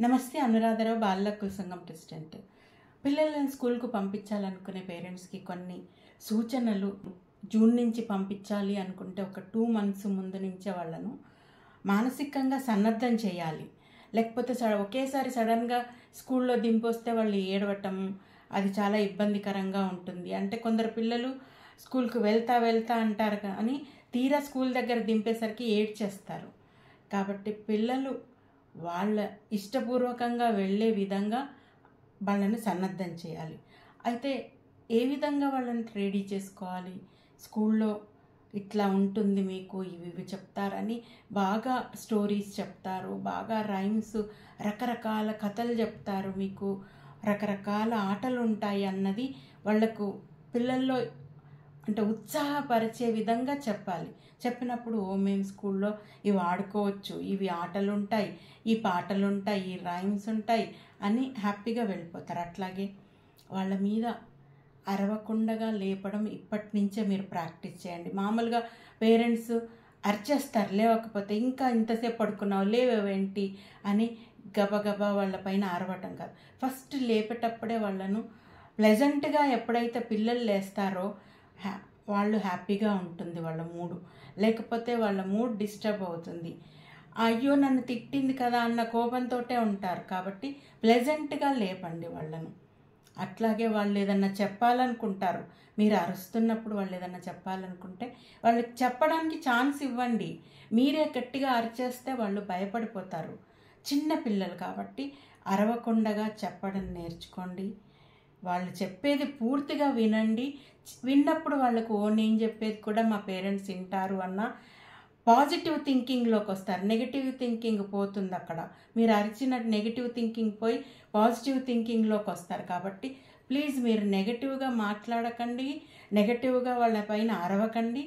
నమస్తే. అనురాధరావు, బాలల హక్కుల సంఘం ప్రెసిడెంట్. పిల్లలను స్కూల్కు పంపించాలనుకునే పేరెంట్స్కి కొన్ని సూచనలు. జూన్ నుంచి పంపించాలి అనుకుంటే ఒక 2 months ముందు నుంచే వాళ్ళను మానసికంగా సన్నద్ధం చేయాలి. లేకపోతే ఒకేసారి సడన్గా స్కూల్లో దింపొస్తే వాళ్ళు ఏడవటం, అది చాలా ఇబ్బందికరంగా ఉంటుంది. అంటే కొందరు పిల్లలు స్కూల్కి వెళ్తా అంటారు, కానీ తీరా స్కూల్ దగ్గర దింపేసరికి ఏడ్చేస్తారు. కాబట్టి పిల్లలు వాళ్ళ ఇష్టపూర్వకంగా వెళ్ళే విధంగా వాళ్ళని సన్నద్ధం చేయాలి. అయితే ఏ విధంగా వాళ్ళని రెడీ చేసుకోవాలి? స్కూల్లో ఇట్లా ఉంటుంది, మీకు ఇవి చెప్తారని బాగా స్టోరీస్ చెప్తారు, బాగా రైమ్స్, రకరకాల కథలు చెప్తారు, మీకు రకరకాల ఆటలు ఉంటాయి అన్నది వాళ్ళకు పిల్లల్లో అంటే ఉత్సాహపరిచే విధంగా చెప్పాలి. చెప్పినప్పుడు మేము స్కూల్లో ఇవి ఆడుకోవచ్చు, ఇవి ఆటలు ఉంటాయి, ఈ పాటలు ఉంటాయి, ఈ రైమ్స్ ఉంటాయి అని హ్యాపీగా వెళ్ళిపోతారు. అట్లాగే వాళ్ళ మీద అరవకుండగా లేపడం ఇప్పటి నుంచే మీరు ప్రాక్టీస్ చేయండి. మామూలుగా పేరెంట్స్ అరిచేస్తారు లేవకపోతే, ఇంకా ఇంతసేపు పడుకున్నావు, లేవేంటి అని గబగబా వాళ్ళ పైన అరవటం కాదు. ఫస్ట్ లేపేటప్పుడే వాళ్ళను ప్లెజెంట్గా ఎప్పుడైతే పిల్లలు లేస్తారో వాళ్ళు హ్యాపీగా ఉంటుంది వాళ్ళ మూడు. లేకపోతే వాళ్ళ మూడ్ డిస్టర్బ్ అవుతుంది. అయ్యో నన్ను తిట్టింది కదా అన్న కోపంతో ఉంటారు. కాబట్టి ప్లెజెంట్గా లేపండి వాళ్ళను. అట్లాగే వాళ్ళు ఏదన్నా చెప్పాలనుకుంటారు, మీరు అరుస్తున్నప్పుడు వాళ్ళు ఏదన్నా చెప్పాలనుకుంటే వాళ్ళకి చెప్పడానికి ఛాన్స్ ఇవ్వండి. మీరే గట్టిగా అరిచేస్తే వాళ్ళు భయపడిపోతారు. చిన్న పిల్లలు కాబట్టి అరవకుండగా చెప్పడం నేర్చుకోండి. వాళ్ళు చెప్పేది పూర్తిగా వినండి. విన్నప్పుడు వాళ్ళకు నేను చెప్పేది కూడా మా పేరెంట్స్ వింటారు అన్న పాజిటివ్ థింకింగ్లోకి వస్తారు. నెగిటివ్ థింకింగ్ పోతుంది. అక్కడ మీరు అరిచినట్టు నెగిటివ్ థింకింగ్ పోయి పాజిటివ్ థింకింగ్లోకి వస్తారు. కాబట్టి ప్లీజ్ మీరు నెగిటివ్గా మాట్లాడకండి, నెగిటివ్గా వాళ్ళ పైన అరవకండి.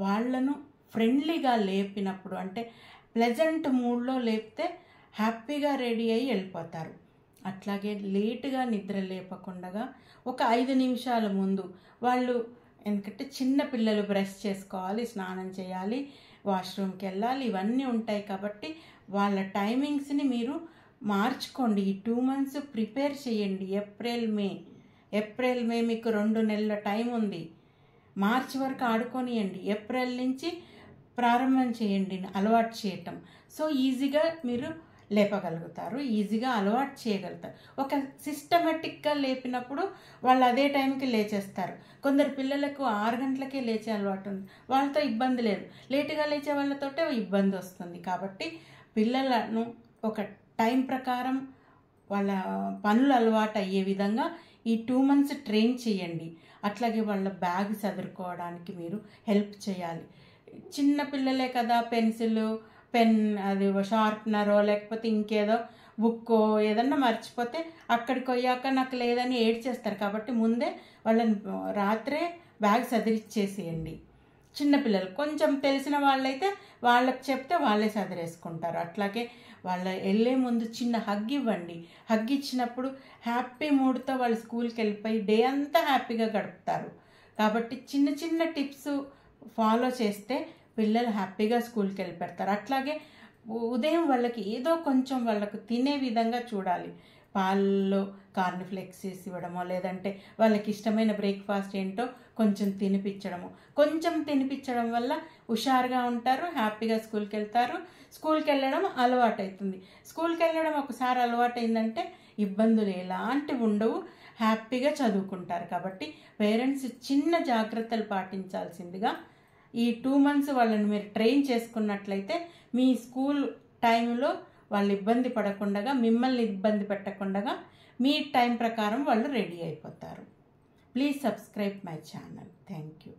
వాళ్ళను ఫ్రెండ్లీగా లేపినప్పుడు అంటే ప్లెజెంట్ మూడ్లో లేపితే హ్యాపీగా రెడీ అయ్యి వెళ్ళిపోతారు. అట్లాగే లేటుగా నిద్ర లేపకుండా ఒక 5 నిమిషాల ముందు వాళ్ళు, ఎందుకంటే చిన్న పిల్లలు బ్రష్ చేసుకోవాలి, స్నానం చేయాలి, వాష్రూమ్కి వెళ్ళాలి, ఇవన్నీ ఉంటాయి. కాబట్టి వాళ్ళ టైమింగ్స్ని మీరు మార్చుకోండి. ఈ 2 months ప్రిపేర్ చేయండి. ఏప్రిల్ మే మీకు 2 నెలల టైం ఉంది. మార్చి వరకు ఆడుకోనియండి. ఏప్రిల్ నుంచి ప్రారంభం చేయండి అలవాటు చేయటం. సో ఈజీగా మీరు లేపగలుగుతారు, ఈజీగా అలవాటు చేయగలుగుతారు. ఒక సిస్టమేటిక్గా లేపినప్పుడు వాళ్ళు అదే టైంకి లేచేస్తారు. కొందరు పిల్లలకు 6 గంటలకే లేచే అలవాటు ఉంది, వాళ్ళతో ఇబ్బంది లేదు. లేటుగా లేచే వాళ్ళతోటే ఇబ్బంది వస్తుంది. కాబట్టి పిల్లలను ఒక టైం ప్రకారం వాళ్ళ పనులు అలవాటు అయ్యే విధంగా ఈ 2 months ట్రైన్ చేయండి. అట్లాగే వాళ్ళ బ్యాగ్ చదువుకోవడానికి మీరు హెల్ప్ చేయాలి. చిన్న పిల్లలే కదా, పెన్ అది షార్ప్నరో లేకపోతే ఇంకేదో బుక్కో ఏదన్నా మర్చిపోతే అక్కడికి పోయాక నాకు లేదని ఏడ్చేస్తారు. కాబట్టి ముందే వాళ్ళని రాత్రే బ్యాగ్ సదిరిచ్చేసేయండి. చిన్నపిల్లలు కొంచెం తెలిసిన వాళ్ళైతే వాళ్ళకి చెప్తే వాళ్ళే సదిరేసుకుంటారు. అట్లాగే వాళ్ళ వెళ్ళే ముందు చిన్న హగ్ ఇవ్వండి. హగ్ ఇచ్చినప్పుడు హ్యాపీ మూడ్తో వాళ్ళు స్కూల్కి వెళ్ళిపోయి డే అంతా హ్యాపీగా గడుపుతారు. కాబట్టి చిన్న చిన్న టిప్స్ ఫాలో చేస్తే పిల్లలు హ్యాపీగా స్కూల్కి వెళ్ళి పెడతారు. అట్లాగే ఉదయం వాళ్ళకి ఏదో కొంచెం వాళ్ళకు తినే విధంగా చూడాలి. పాలలో కార్న్ఫ్లెక్స్ ఇవ్వడమో, లేదంటే వాళ్ళకి ఇష్టమైన బ్రేక్ఫాస్ట్ ఏంటో కొంచెం తినిపించడం వల్ల హుషారుగా ఉంటారు, హ్యాపీగా స్కూల్కి వెళ్తారు. స్కూల్కి వెళ్ళడం అలవాటు అవుతుంది. స్కూల్కి వెళ్ళడం ఒకసారి అలవాటు అయిందంటే ఇబ్బందులు ఎలాంటివి ఉండవు, హ్యాపీగా చదువుకుంటారు. కాబట్టి పేరెంట్స్ చిన్న జాగ్రత్తలు పాటించాల్సిందిగా ఈ 2 months వాళ్ళని మీరు ట్రైన్ చేసుకున్నట్లయితే మీ స్కూల్ టైంలో వాళ్ళు ఇబ్బంది పడకుండా, మిమ్మల్ని ఇబ్బంది పెట్టకుండా మీ టైం ప్రకారం వాళ్ళు రెడీ అయిపోతారు. Please subscribe my channel. Thank you.